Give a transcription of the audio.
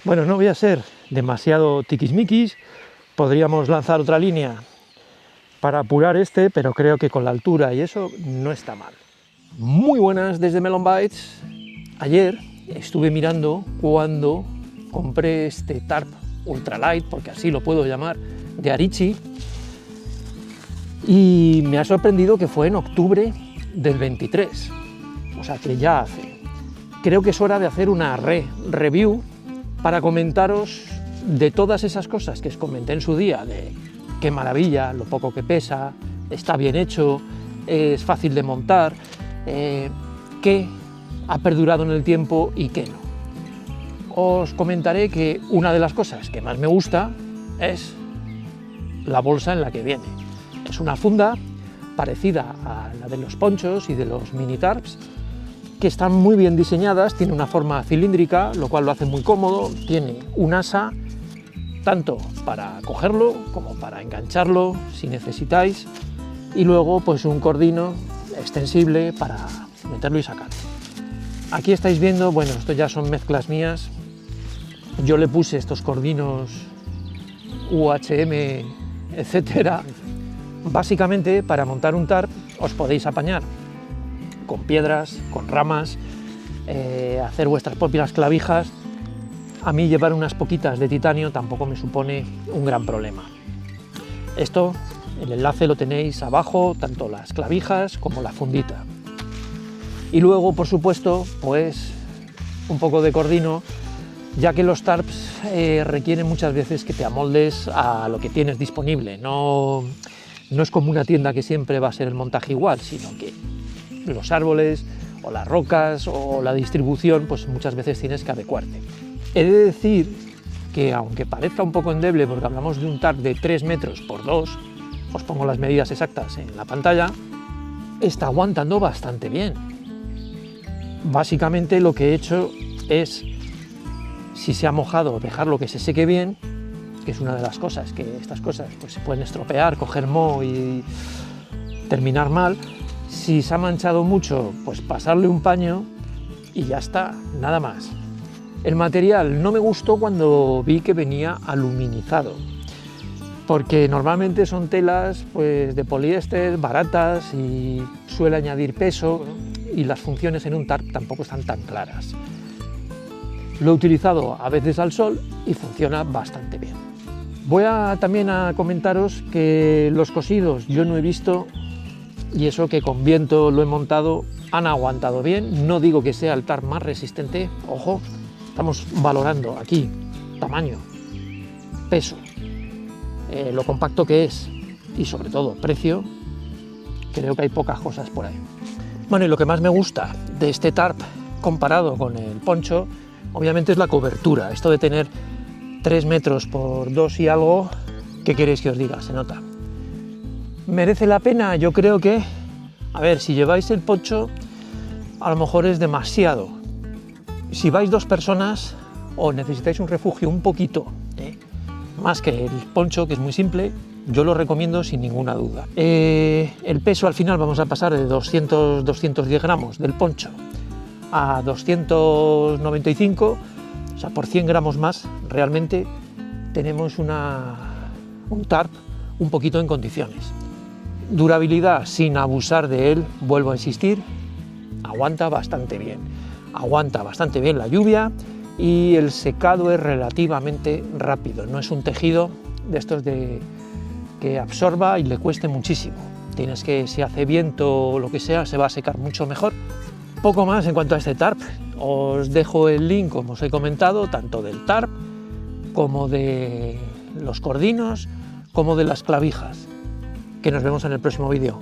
Bueno, no voy a ser demasiado tiquismiquis, podríamos lanzar otra línea para apurar este, pero creo que con la altura y eso no está mal. Muy buenas desde Melon Bytes. Ayer estuve mirando cuando compré este tarp ultralight, porque así lo puedo llamar, de Arichi, y me ha sorprendido que fue en octubre del 23, o sea que ya hace. Creo que es hora de hacer una review para comentaros de todas esas cosas que os comenté en su día, de qué maravilla, lo poco que pesa, está bien hecho, es fácil de montar, qué ha perdurado en el tiempo y qué no. Os comentaré que una de las cosas que más me gusta es la bolsa en la que viene. Es una funda parecida a la de los ponchos y de los mini tarps, que están muy bien diseñadas, tiene una forma cilíndrica, lo cual lo hace muy cómodo, tiene un asa tanto para cogerlo como para engancharlo si necesitáis, y luego pues un cordino extensible para meterlo y sacarlo. Aquí estáis viendo, bueno, esto ya son mezclas mías, yo le puse estos cordinos UHM, etcétera. Básicamente para montar un tarp os podéis apañar con piedras, con ramas, hacer vuestras propias clavijas. A mí llevar unas poquitas de titanio tampoco me supone un gran problema. Esto, el enlace lo tenéis abajo, tanto las clavijas como la fundita. Y luego, por supuesto, pues un poco de cordino, ya que los tarps requieren muchas veces que te amoldes a lo que tienes disponible. No es como una tienda que siempre va a ser el montaje igual, sino que los árboles o las rocas o la distribución, pues muchas veces tienes que adecuarte. He de decir que, aunque parezca un poco endeble, porque hablamos de un tarp de 3 metros por 2, os pongo las medidas exactas en la pantalla, está aguantando bastante bien. Básicamente lo que he hecho es, si se ha mojado, dejarlo que se seque bien, que es una de las cosas, que estas cosas pues se pueden estropear, coger moho y terminar mal. Si se ha manchado mucho, pues pasarle un paño y ya está, nada más. El material no me gustó cuando vi que venía aluminizado, porque normalmente son telas pues de poliéster, baratas, y suele añadir peso, y las funciones en un tarp tampoco están tan claras. Lo he utilizado a veces al sol y funciona bastante bien. Voy también a comentaros que los cosidos yo no he visto, y eso que con viento lo he montado, han aguantado bien. No digo que sea el tarp más resistente, ojo, estamos valorando aquí tamaño, peso, lo compacto que es y sobre todo precio. Creo que hay pocas cosas por ahí. Bueno, y lo que más me gusta de este tarp comparado con el poncho, obviamente es la cobertura. Esto de tener 3 metros por 2 y algo, ¿qué queréis que os diga? Se nota. ¿Merece la pena? Yo creo que, a ver, si lleváis el poncho, a lo mejor es demasiado. Si vais 2 personas o necesitáis un refugio un poquito más que el poncho, que es muy simple, yo lo recomiendo sin ninguna duda. El peso al final vamos a pasar de 210 gramos del poncho a 295, o sea, por 100 gramos más realmente tenemos un tarp un poquito en condiciones. Durabilidad sin abusar de él, vuelvo a insistir, aguanta bastante bien. Aguanta bastante bien la lluvia y el secado es relativamente rápido. No es un tejido de estos que absorba y le cueste muchísimo. Tienes que, si hace viento o lo que sea, se va a secar mucho mejor. Poco más en cuanto a este tarp. Os dejo el link, como os he comentado, tanto del tarp como de los cordinos, como de las clavijas. Que nos vemos en el próximo vídeo.